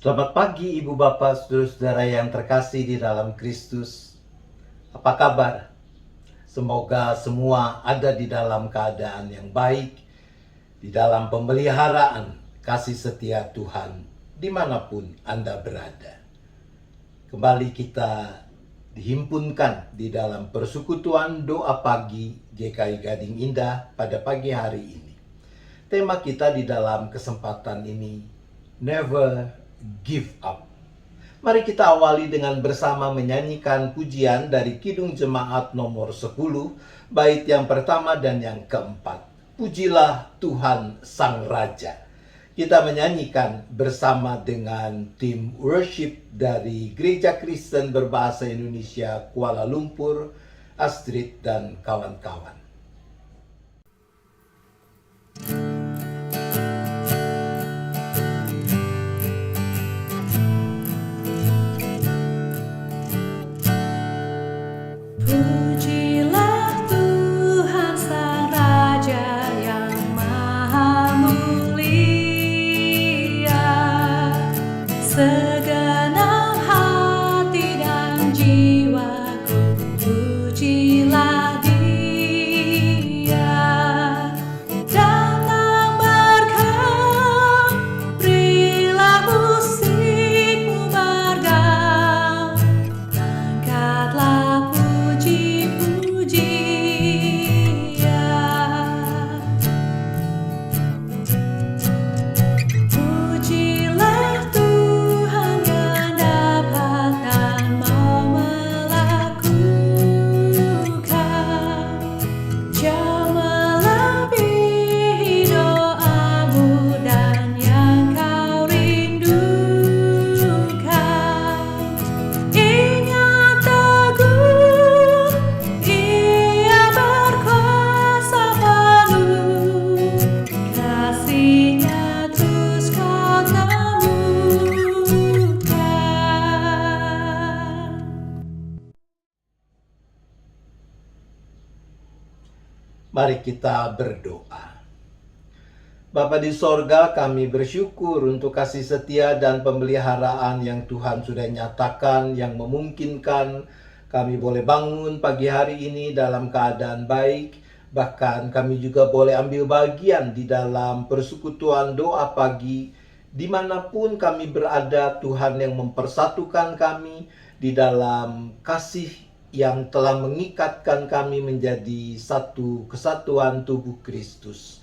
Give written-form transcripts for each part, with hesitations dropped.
Selamat pagi Ibu Bapak, saudara-saudara yang terkasih di dalam Kristus. Apa kabar? Semoga semua ada di dalam keadaan yang baik, di dalam pemeliharaan kasih setia Tuhan, dimanapun Anda berada. Kembali kita dihimpunkan di dalam persekutuan doa pagi GKI Gading Indah pada pagi hari ini. Tema kita di dalam kesempatan ini, Never Give Up. Mari kita awali dengan bersama menyanyikan pujian dari Kidung Jemaat nomor 10, bait yang pertama dan yang keempat. Pujilah Tuhan Sang Raja. Kita menyanyikan bersama dengan tim worship dari Gereja Kristen Berbahasa Indonesia Kuala Lumpur, Astrid dan kawan-kawan. Pujilah Tuhan Sang Raja yang Maha Mulia, segenap hati dan jiwaku pujilah Dia. Datang berkah, berilah musikmu mergam, angkatlah pujilah Tuhan yang dapat dan mau melakukan jauh melebihi doamu dan yang kau rindukan. Ingat teguh, Ia berkuasa penuh, kasih-Nya terus kau temukan. Mari kita berdoa. Bapa di sorga, kami bersyukur untuk kasih setia dan pemeliharaan yang Tuhan sudah nyatakan, yang memungkinkan kami boleh bangun pagi hari ini dalam keadaan baik. Bahkan kami juga boleh ambil bagian di dalam persekutuan doa pagi. Dimanapun kami berada, Tuhan yang mempersatukan kami di dalam kasih yang telah mengikatkan kami menjadi satu kesatuan tubuh Kristus.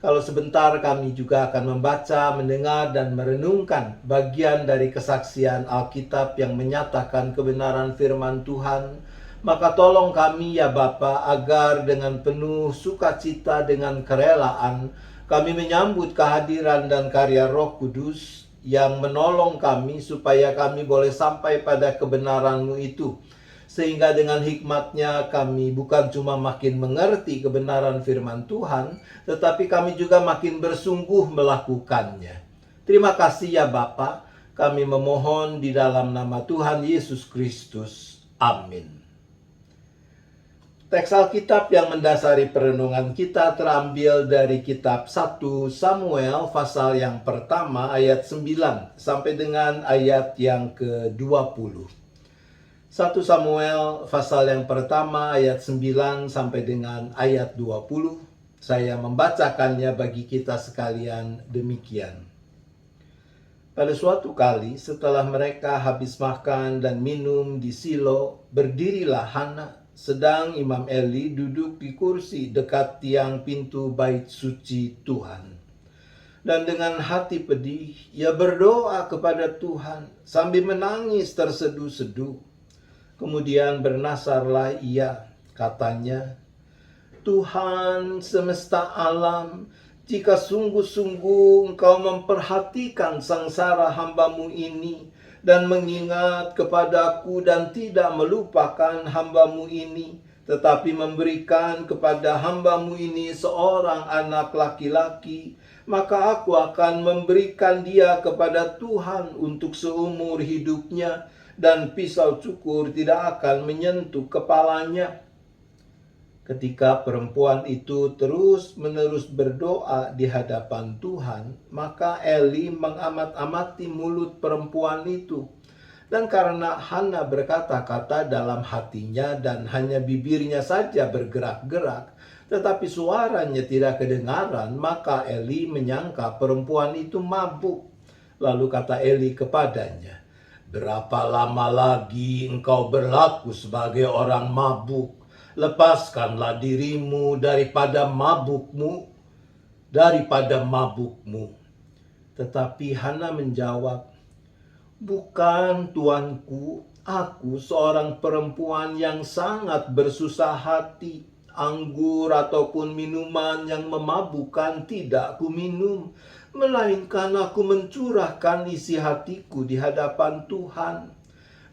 Kalau sebentar kami juga akan membaca, mendengar, dan merenungkan bagian dari kesaksian Alkitab yang menyatakan kebenaran firman Tuhan, maka tolong kami ya Bapa, agar dengan penuh sukacita, dengan kerelaan, kami menyambut kehadiran dan karya Roh Kudus yang menolong kami supaya kami boleh sampai pada kebenaran-Mu itu. Sehingga dengan hikmat-Nya kami bukan cuma makin mengerti kebenaran firman Tuhan, tetapi kami juga makin bersungguh melakukannya. Terima kasih ya Bapa, kami memohon di dalam nama Tuhan Yesus Kristus. Amin. Teks Alkitab yang mendasari perenungan kita terambil dari kitab 1 Samuel pasal yang pertama ayat 9 sampai dengan ayat yang ke-20. 1 Samuel pasal yang pertama ayat 9 sampai dengan ayat 20. Saya membacakannya bagi kita sekalian demikian. Pada suatu kali setelah mereka habis makan dan minum di Silo, berdirilah Hana, sedang Imam Eli duduk di kursi dekat tiang pintu bait suci Tuhan. Dan dengan hati pedih, ia berdoa kepada Tuhan sambil menangis terseduh-seduh. Kemudian bernasarlah ia, katanya, Tuhan semesta alam, jika sungguh-sungguh Engkau memperhatikan sangsara hamba-Mu ini, dan mengingat kepadaku dan tidak melupakan hamba-Mu ini, tetapi memberikan kepada hamba-Mu ini seorang anak laki-laki, maka aku akan memberikan dia kepada Tuhan untuk seumur hidupnya, dan pisau cukur tidak akan menyentuh kepalanya. Ketika perempuan itu terus-menerus berdoa di hadapan Tuhan, maka Eli mengamat-amati mulut perempuan itu. Dan karena Hana berkata-kata dalam hatinya dan hanya bibirnya saja bergerak-gerak, tetapi suaranya tidak kedengaran, maka Eli menyangka perempuan itu mabuk. Lalu kata Eli kepadanya, "Berapa lama lagi engkau berlaku sebagai orang mabuk? Lepaskanlah dirimu daripada mabukmu, Tetapi Hana menjawab, "Bukan, tuanku, aku seorang perempuan yang sangat bersusah hati. Anggur ataupun minuman yang memabukkan tidak aku minum, melainkan aku mencurahkan isi hatiku di hadapan Tuhan.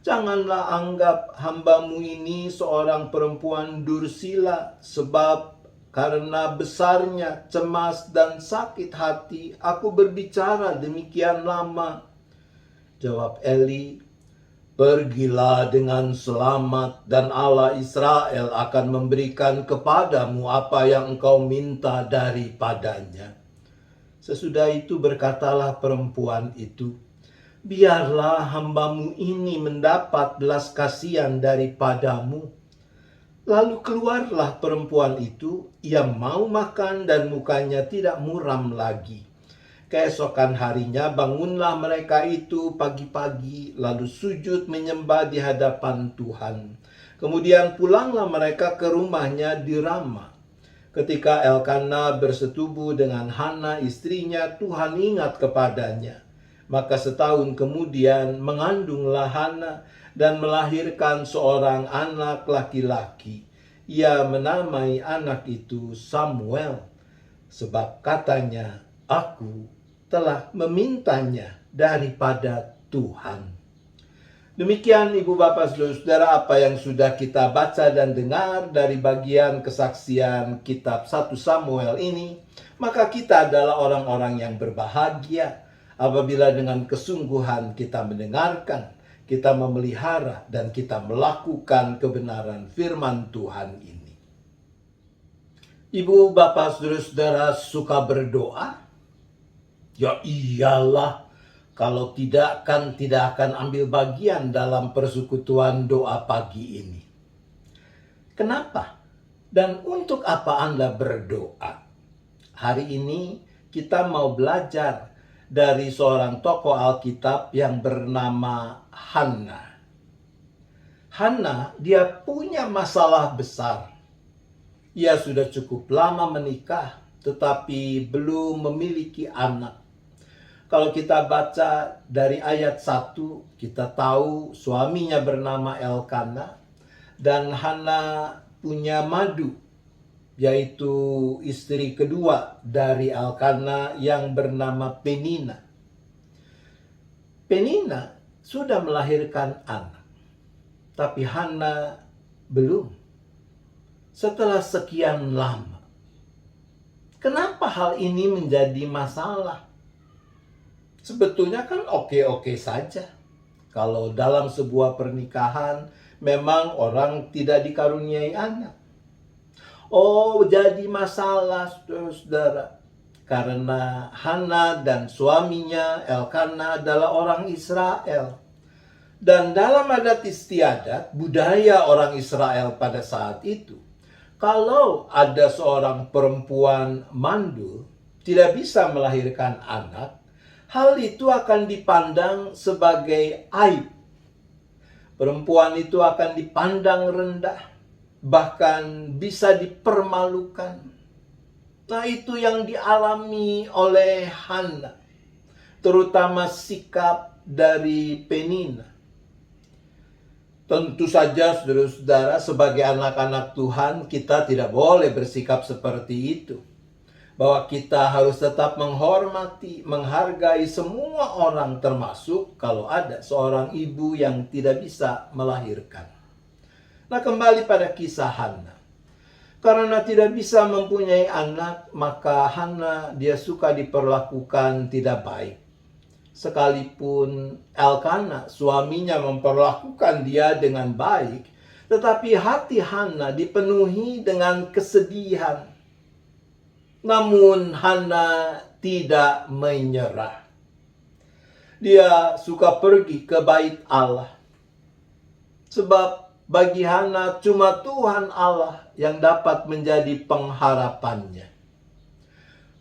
Janganlah anggap hambamu ini seorang perempuan dursila, sebab karena besarnya cemas dan sakit hati aku berbicara demikian lama." Jawab Eli, "Pergilah dengan selamat, dan Allah Israel akan memberikan kepadamu apa yang engkau minta daripadanya." Sesudah itu berkatalah perempuan itu, "Biarlah hambamu ini mendapat belas kasihan daripadamu." Lalu keluarlah perempuan itu, ia mau makan dan mukanya tidak muram lagi. Keesokan harinya bangunlah mereka itu pagi-pagi, lalu sujud menyembah di hadapan Tuhan. Kemudian pulanglah mereka ke rumahnya di Rama. Ketika Elkana bersetubuh dengan Hana istrinya, Tuhan ingat kepadanya. Maka setahun kemudian mengandunglah Hana dan melahirkan seorang anak laki-laki. Ia menamai anak itu Samuel, sebab katanya, "Aku telah memintanya daripada Tuhan." Demikian Ibu Bapak Saudara-saudara apa yang sudah kita baca dan dengar dari bagian kesaksian kitab 1 Samuel ini. Maka kita adalah orang-orang yang berbahagia apabila dengan kesungguhan kita mendengarkan, kita memelihara, dan kita melakukan kebenaran firman Tuhan ini. Ibu, Bapak, Saudara-saudara suka berdoa? Ya iyalah, kalau tidak akan ambil bagian dalam persekutuan doa pagi ini. Kenapa? Dan untuk apa Anda berdoa? Hari ini kita mau belajar dari seorang tokoh Alkitab yang bernama Hana. Hana, dia punya masalah besar. Ia sudah cukup lama menikah, tetapi belum memiliki anak. Kalau kita baca dari ayat 1, kita tahu suaminya bernama Elkana, dan Hana punya madu, yaitu istri kedua dari Elkana yang bernama Penina. Penina sudah melahirkan anak, tapi Hana belum. Setelah sekian lama. Kenapa hal ini menjadi masalah? Sebetulnya kan oke-oke saja. Kalau dalam sebuah pernikahan memang orang tidak dikaruniai anak. Oh, jadi masalah, saudara. Karena Hana dan suaminya Elkana adalah orang Israel. Dan dalam adat istiadat, budaya orang Israel pada saat itu, kalau ada seorang perempuan mandul, tidak bisa melahirkan anak, hal itu akan dipandang sebagai aib. Perempuan itu akan dipandang rendah, bahkan bisa dipermalukan. Nah, itu yang dialami oleh Hana, terutama sikap dari Penina. Tentu saja saudara-saudara, sebagai anak-anak Tuhan kita tidak boleh bersikap seperti itu. Bahwa kita harus tetap menghormati, menghargai semua orang, termasuk kalau ada seorang ibu yang tidak bisa melahirkan. Nah, kembali pada kisah Hana. Karena tidak bisa mempunyai anak, maka Hana dia suka diperlakukan tidak baik. Sekalipun Elkana suaminya memperlakukan dia dengan baik, Tetapi hati Hana dipenuhi dengan kesedihan. Namun Hana tidak menyerah. Dia suka pergi ke bait Allah. Sebab bagi Hana cuma Tuhan Allah yang dapat menjadi pengharapannya.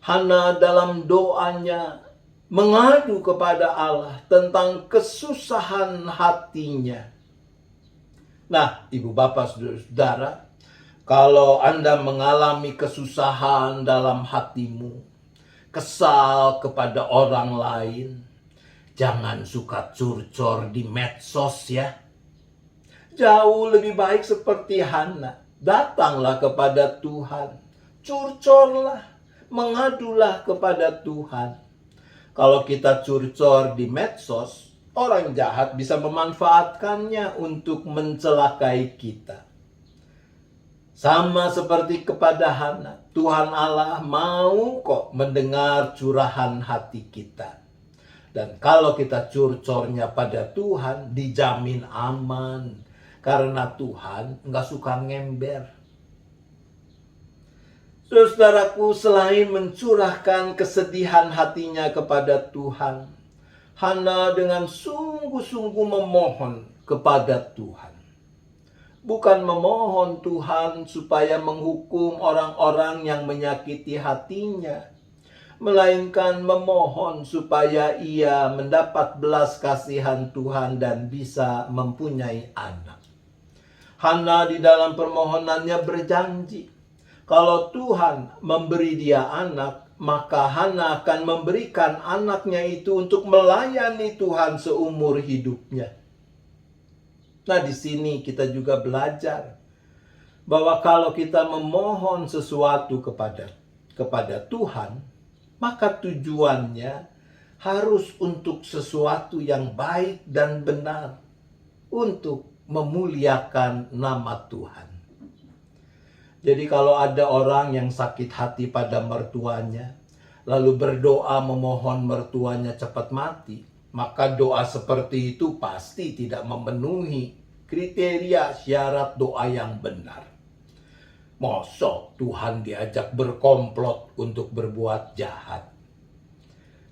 Hana dalam doanya mengadu kepada Allah tentang kesusahan hatinya. Nah, ibu bapak saudara, kalau Anda mengalami kesusahan dalam hatimu, kesal kepada orang lain, jangan suka curcor di medsos ya. Jauh lebih baik seperti Hana, datanglah kepada Tuhan, curcorlah, mengadulah kepada Tuhan. Kalau kita curcor di medsos, orang jahat bisa memanfaatkannya untuk mencelakai kita. Sama seperti kepada Hana, Tuhan Allah mau kok mendengar curahan hati kita. Dan kalau kita curcornya pada Tuhan, dijamin aman. Karena Tuhan nggak suka ngember. Saudaraku, selain mencurahkan kesedihan hatinya kepada Tuhan, Hana dengan sungguh-sungguh memohon kepada Tuhan. Bukan memohon Tuhan supaya menghukum orang-orang yang menyakiti hatinya, melainkan memohon supaya ia mendapat belas kasihan Tuhan dan bisa mempunyai anak. Hana di dalam permohonannya berjanji, kalau Tuhan memberi dia anak, maka Hana akan memberikan anaknya itu untuk melayani Tuhan seumur hidupnya. Nah, di sini kita juga belajar bahwa kalau kita memohon sesuatu kepada Tuhan, maka tujuannya harus untuk sesuatu yang baik dan benar, untuk memuliakan nama Tuhan. Jadi kalau ada orang yang sakit hati pada mertuanya, lalu berdoa memohon mertuanya cepat mati, maka doa seperti itu pasti tidak memenuhi kriteria syarat doa yang benar. Mosok Tuhan diajak berkomplot untuk berbuat jahat.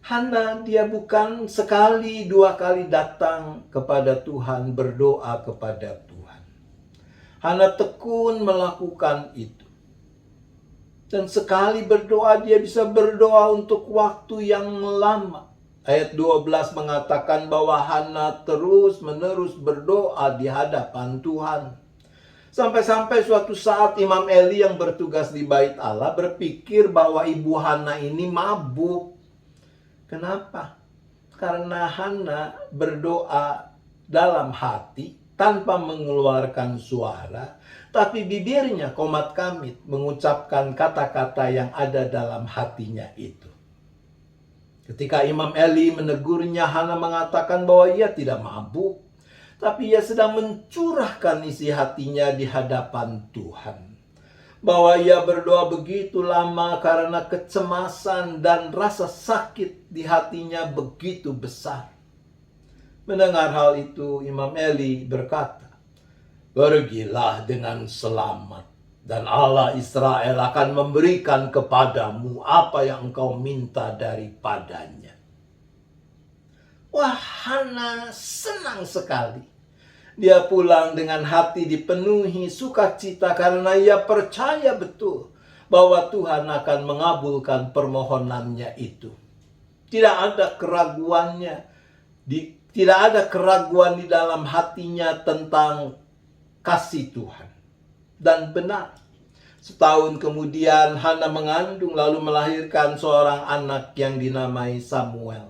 Hana dia bukan sekali dua kali datang kepada Tuhan, berdoa kepada Tuhan. Hana tekun melakukan itu. Dan sekali berdoa dia bisa berdoa untuk waktu yang lama. Ayat 12 mengatakan bahwa Hana terus menerus berdoa di hadapan Tuhan. Sampai-sampai suatu saat Imam Eli yang bertugas di bait Allah berpikir bahwa ibu Hana ini mabuk. Kenapa? Karena Hana berdoa dalam hati tanpa mengeluarkan suara, tapi bibirnya komat kamit mengucapkan kata-kata yang ada dalam hatinya itu. Ketika Imam Eli menegurnya, Hana mengatakan bahwa ia tidak mabuk, tapi ia sedang mencurahkan isi hatinya di hadapan Tuhan. Bahwa ia berdoa begitu lama karena kecemasan dan rasa sakit di hatinya begitu besar. Mendengar hal itu, Imam Eli berkata, "Pergilah dengan selamat, dan Allah Israel akan memberikan kepadamu apa yang engkau minta daripadanya." Wah, Hana senang sekali. Dia pulang dengan hati dipenuhi sukacita karena ia percaya betul bahwa Tuhan akan mengabulkan permohonannya itu. Tidak ada keraguannya. Tidak ada keraguan di dalam hatinya tentang kasih Tuhan. Dan benar, setahun kemudian Hana mengandung lalu melahirkan seorang anak yang dinamai Samuel,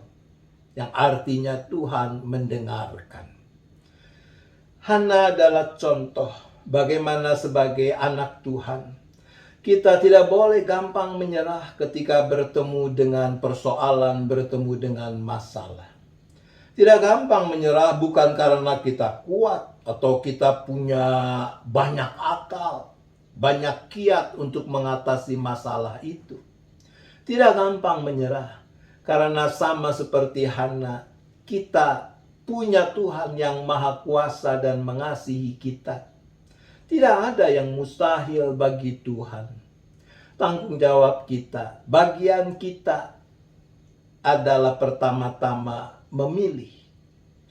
yang artinya Tuhan mendengarkan. Hana adalah contoh bagaimana sebagai anak Tuhan kita tidak boleh gampang menyerah ketika bertemu dengan persoalan, bertemu dengan masalah. Tidak gampang menyerah bukan karena kita kuat atau kita punya banyak akal, banyak kiat untuk mengatasi masalah itu. Tidak gampang menyerah karena sama seperti Hana, kita punya Tuhan yang maha kuasa dan mengasihi kita. Tidak ada yang mustahil bagi Tuhan. Tanggung jawab kita, bagian kita adalah pertama-tama memilih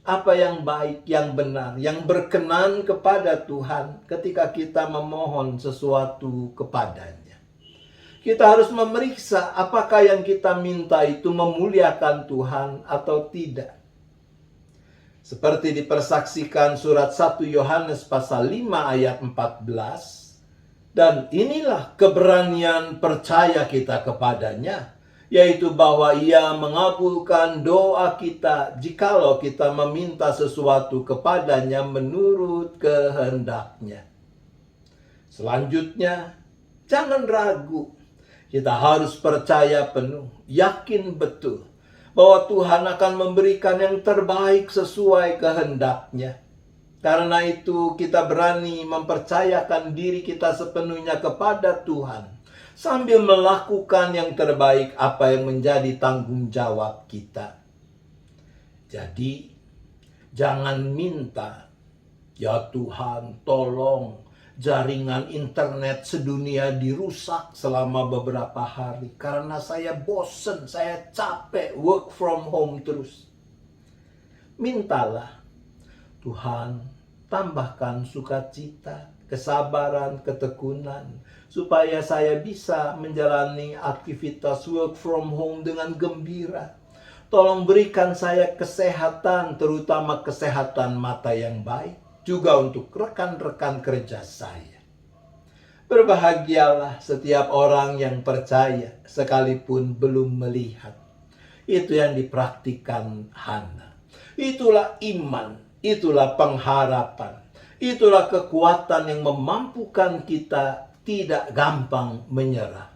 apa yang baik, yang benar, yang berkenan kepada Tuhan ketika kita memohon sesuatu kepadanya. Kita harus memeriksa apakah yang kita minta itu memuliakan Tuhan atau tidak. Seperti dipersaksikan surat 1 Yohanes pasal 5 ayat 14. Dan inilah keberanian percaya kita kepadanya, yaitu bahwa Ia mengabulkan doa kita jikalau kita meminta sesuatu kepadanya menurut kehendaknya. Selanjutnya, jangan ragu. Kita harus percaya penuh, yakin betul bahwa Tuhan akan memberikan yang terbaik sesuai kehendaknya. Karena itu kita berani mempercayakan diri kita sepenuhnya kepada Tuhan, sambil melakukan yang terbaik apa yang menjadi tanggung jawab kita. Jadi, jangan minta, "Ya Tuhan, tolong jaringan internet sedunia dirusak selama beberapa hari karena saya bosen, saya capek work from home terus." Mintalah, "Tuhan, tambahkan sukacita, kesabaran, ketekunan, supaya saya bisa menjalani aktivitas work from home dengan gembira. Tolong berikan saya kesehatan, terutama kesehatan mata yang baik, juga untuk rekan-rekan kerja saya." Berbahagialah setiap orang yang percaya sekalipun belum melihat. Itu yang dipraktikkan Hana. Itulah iman, itulah pengharapan, itulah kekuatan yang memampukan kita tidak gampang menyerah.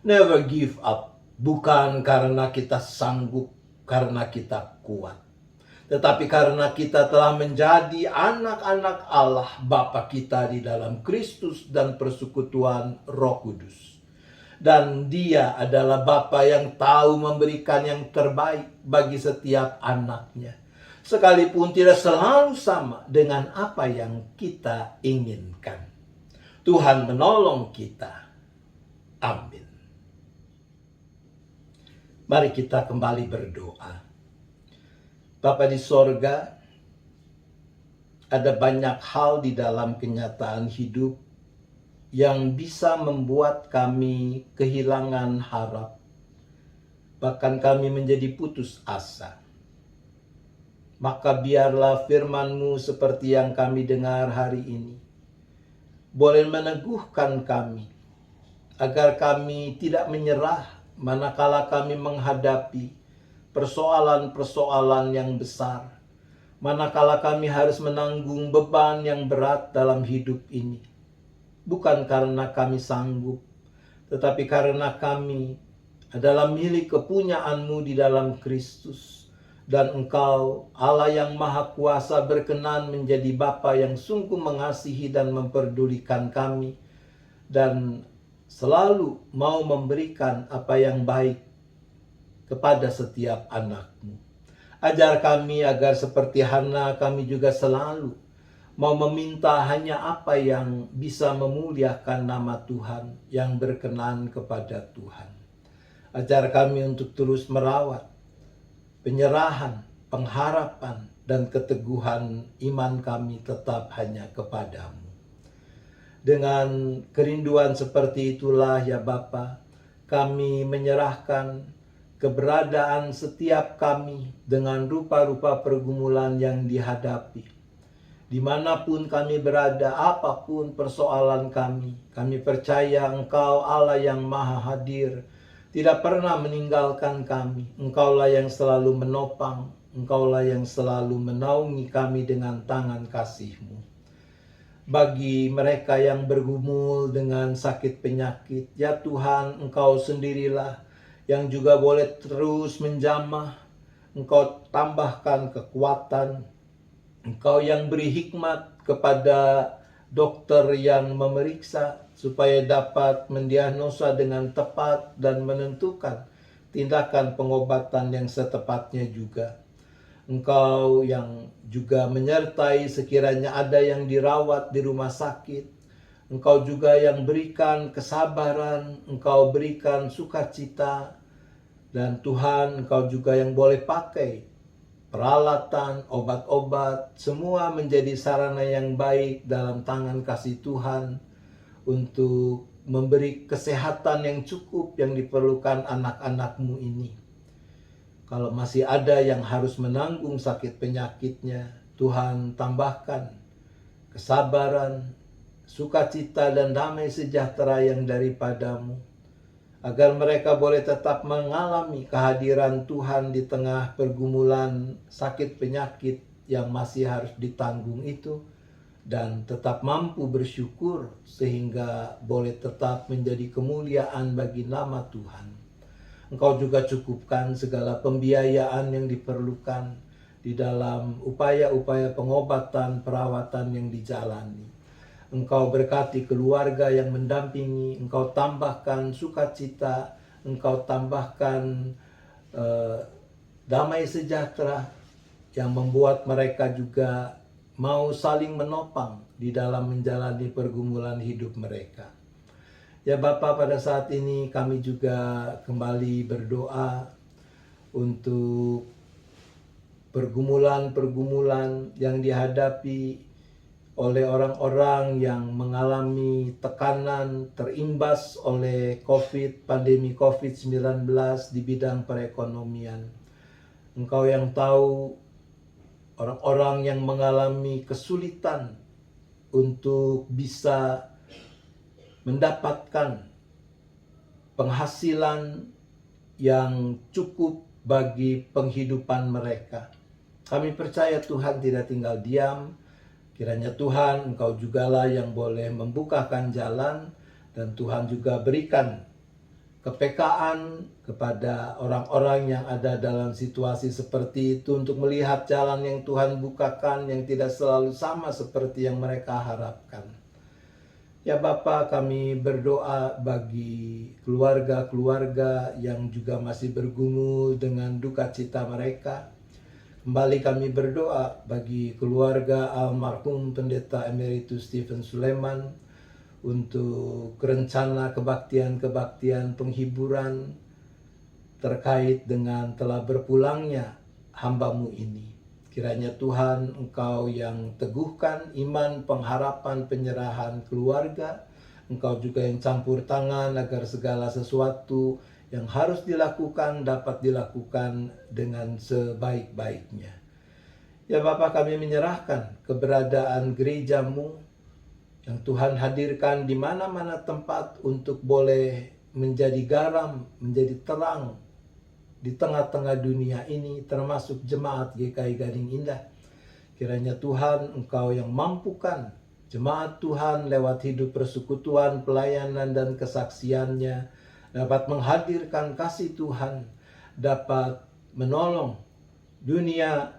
Never give up, bukan karena kita sanggup, karena kita kuat, tetapi karena kita telah menjadi anak-anak Allah Bapa kita di dalam Kristus dan persekutuan Roh Kudus. Dan Dia adalah Bapa yang tahu memberikan yang terbaik bagi setiap anaknya, sekalipun tidak selalu sama dengan apa yang kita inginkan. Tuhan menolong kita. Amin. Mari kita kembali berdoa. Bapa di sorga, ada banyak hal di dalam kenyataan hidup yang bisa membuat kami kehilangan harap. Bahkan kami menjadi putus asa. Maka biarlah firman-Mu seperti yang kami dengar hari ini boleh meneguhkan kami, agar kami tidak menyerah manakala kami menghadapi persoalan-persoalan yang besar, manakala kami harus menanggung beban yang berat dalam hidup ini. Bukan karena kami sanggup, tetapi karena kami adalah milik kepunyaan-Mu di dalam Kristus. Dan Engkau, Allah yang Maha Kuasa, berkenan menjadi Bapa yang sungguh mengasihi dan memperdulikan kami, dan selalu mau memberikan apa yang baik kepada setiap anak-Mu. Ajar kami agar seperti Hana, kami juga selalu mau meminta hanya apa yang bisa memuliakan nama Tuhan, yang berkenan kepada Tuhan. Ajar kami untuk terus merawat penyerahan, pengharapan, dan keteguhan iman kami tetap hanya kepadamu. Dengan kerinduan seperti itulah ya Bapa, kami menyerahkan keberadaan setiap kami dengan rupa-rupa pergumulan yang dihadapi. Dimanapun kami berada, apapun persoalan kami percaya Engkau Allah yang Maha Hadir, tidak pernah meninggalkan kami. Engkaulah yang selalu menopang, Engkaulah yang selalu menaungi kami dengan tangan kasih-Mu. Bagi mereka yang bergumul dengan sakit penyakit, ya Tuhan, Engkau sendirilah yang juga boleh terus menjamah. Engkau tambahkan kekuatan, Engkau yang beri hikmat kepada dokter yang memeriksa, supaya dapat mendiagnosa dengan tepat dan menentukan tindakan pengobatan yang setepatnya juga. Engkau yang juga menyertai sekiranya ada yang dirawat di rumah sakit. Engkau juga yang berikan kesabaran, Engkau berikan sukacita. Dan Tuhan, Engkau juga yang boleh pakai peralatan, obat-obat, semua menjadi sarana yang baik dalam tangan kasih Tuhan untuk memberi kesehatan yang cukup yang diperlukan anak-anak-Mu ini. Kalau masih ada yang harus menanggung sakit penyakitnya, Tuhan tambahkan kesabaran, sukacita dan damai sejahtera yang daripada-Mu, agar mereka boleh tetap mengalami kehadiran Tuhan di tengah pergumulan sakit penyakit yang masih harus ditanggung itu, dan tetap mampu bersyukur sehingga boleh tetap menjadi kemuliaan bagi nama Tuhan. Engkau juga cukupkan segala pembiayaan yang diperlukan di dalam upaya-upaya pengobatan, perawatan yang dijalani. Engkau berkati keluarga yang mendampingi, Engkau tambahkan sukacita, Engkau tambahkan damai sejahtera yang membuat mereka juga mau saling menopang di dalam menjalani pergumulan hidup mereka. Ya Bapa, pada saat ini kami juga kembali berdoa untuk pergumulan-pergumulan yang dihadapi oleh orang-orang yang mengalami tekanan terimbas oleh pandemi COVID-19 di bidang perekonomian. Engkau yang tahu orang-orang yang mengalami kesulitan untuk bisa mendapatkan penghasilan yang cukup bagi penghidupan mereka. Kami percaya Tuhan tidak tinggal diam. Kiranya Tuhan, Engkau jugalah yang boleh membukakan jalan, dan Tuhan juga berikan kepekaan kepada orang-orang yang ada dalam situasi seperti itu untuk melihat jalan yang Tuhan bukakan yang tidak selalu sama seperti yang mereka harapkan. Ya Bapa, kami berdoa bagi keluarga-keluarga yang juga masih bergumul dengan duka cita mereka. Kembali kami berdoa bagi keluarga almarhum Pendeta Emeritus Stephen Sulaiman untuk rencana kebaktian-kebaktian penghiburan terkait dengan telah berpulangnya hamba-Mu ini. Kiranya Tuhan, Engkau yang teguhkan iman, pengharapan, penyerahan keluarga. Engkau juga yang campur tangan agar segala sesuatu yang harus dilakukan dapat dilakukan dengan sebaik-baiknya. Ya Bapa, kami menyerahkan keberadaan gereja-Mu yang Tuhan hadirkan di mana-mana tempat untuk boleh menjadi garam, menjadi terang di tengah-tengah dunia ini, termasuk jemaat GKI Gading Indah. Kiranya Tuhan, Engkau yang mampukan jemaat Tuhan lewat hidup persekutuan, pelayanan dan kesaksiannya dapat menghadirkan kasih Tuhan, dapat menolong dunia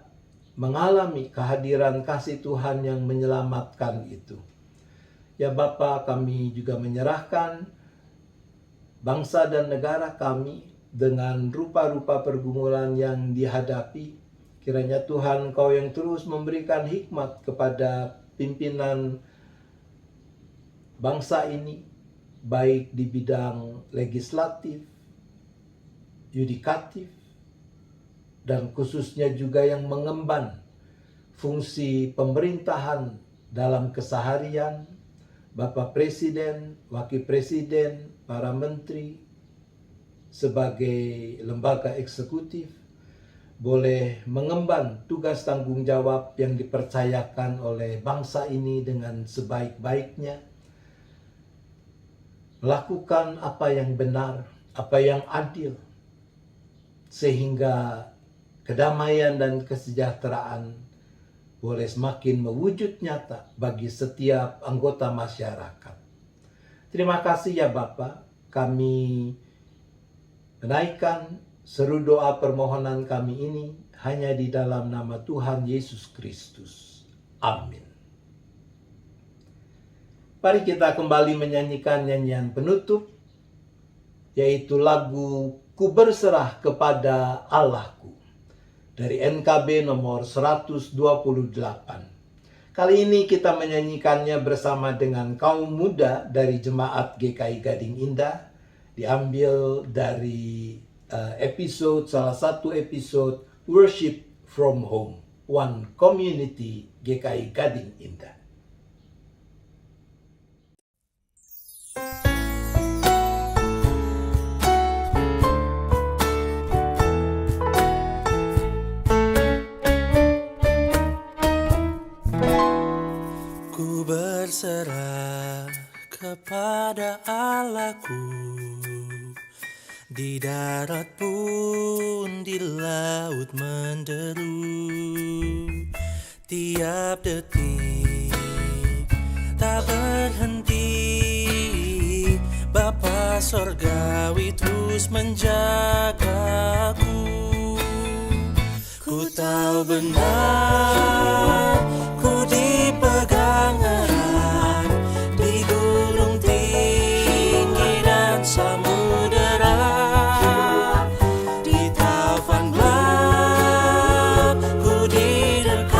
mengalami kehadiran kasih Tuhan yang menyelamatkan itu. Ya Bapa, kami juga menyerahkan bangsa dan negara kami dengan rupa-rupa pergumulan yang dihadapi. Kiranya Tuhan, Engkau yang terus memberikan hikmat kepada pimpinan bangsa ini, baik di bidang legislatif, yudikatif, dan khususnya juga yang mengemban fungsi pemerintahan dalam keseharian, Bapak Presiden, Wakil Presiden, para menteri, sebagai lembaga eksekutif, boleh mengemban tugas tanggung jawab yang dipercayakan oleh bangsa ini dengan sebaik-baiknya, melakukan apa yang benar, apa yang adil, sehingga kedamaian dan kesejahteraan boleh semakin mewujud nyata bagi setiap anggota masyarakat. Terima kasih ya Bapa, kami menaikkan seru doa permohonan kami ini hanya di dalam nama Tuhan Yesus Kristus. Amin. Mari kita kembali menyanyikan nyanyian penutup, yaitu lagu Ku Berserah Kepada Allahku. dari NKB nomor 128. Kali ini kita menyanyikannya bersama dengan kaum muda dari Jemaat GKI Gading Indah, diambil dari salah satu episode Worship from Home, One Community GKI Gading Indah. Ku berserah kepada Allahku, di darat pun di laut menderu. Tiap detik tak berhenti, Bapa Sorgawi terus menjagaku. Ku tahu benar, ku dipegang erat di gunung tinggi dan samudera, di taufan gelap ku didekat,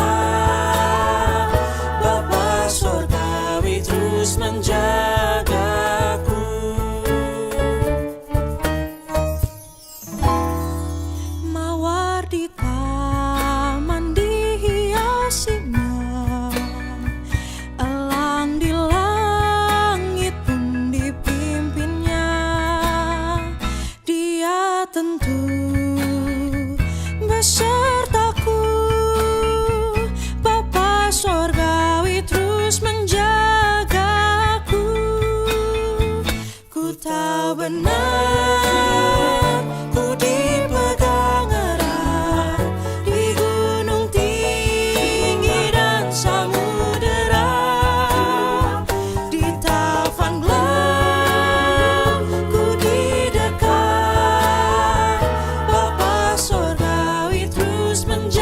Bapa Sorgawi terus menjagaku. Mawar di taman dihiasinya, elang di langit pun dipimpinnya. Dia tentu besertaku, Bapa Sorgawi terus menjagaku. Ku tahu benar, ku dipegang erat di gunung tinggi dan samudera, di taufan gelap ku didekat, Bapa Sorgawi terus menjagaku.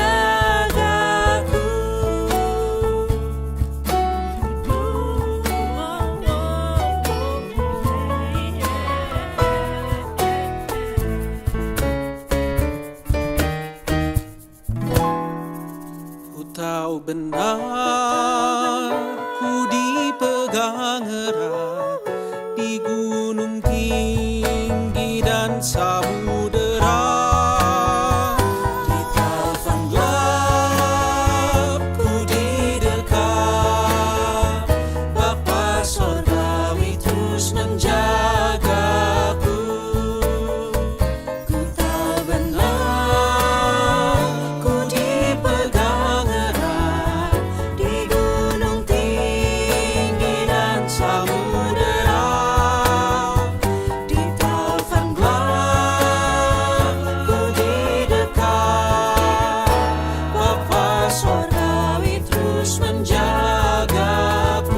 Ku tahu benar, ku dipegang erat di gunung tinggi dan samudera, di taufan gelap ku didekat, Bapa Sorgawi terus menjagaku. Ku tahu benar, ku dipegang erat di gunung tinggi dan samudera, di taufan gelap ku didekat, Bapa Sorgawi terus menjagaku.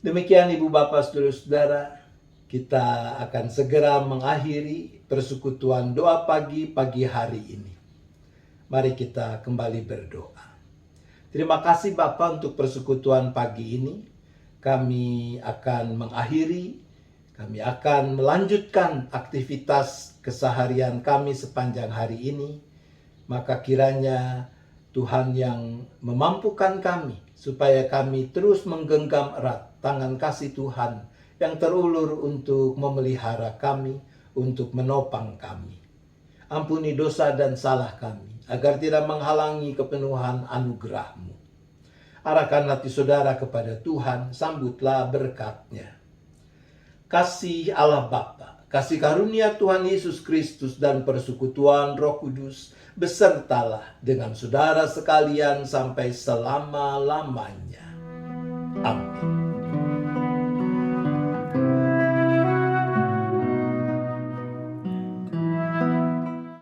Demikian Ibu Bapak Saudara-saudara, kita akan segera mengakhiri persekutuan doa pagi hari ini. Mari kita kembali berdoa. Terima kasih Bapak untuk persekutuan pagi ini. Kami akan mengakhiri, kami akan melanjutkan aktivitas keseharian kami sepanjang hari ini. Maka kiranya Tuhan yang memampukan kami supaya kami terus menggenggam erat tangan kasih Tuhan yang terulur untuk memelihara kami, untuk menopang kami. Ampuni dosa dan salah kami, agar tidak menghalangi kepenuhan anugerah-Mu. Arahkan hati saudara kepada Tuhan, sambutlah berkat-Nya. Kasih Allah Bapa, kasih karunia Tuhan Yesus Kristus dan persekutuan Roh Kudus besertalah dengan saudara sekalian sampai selama-lamanya.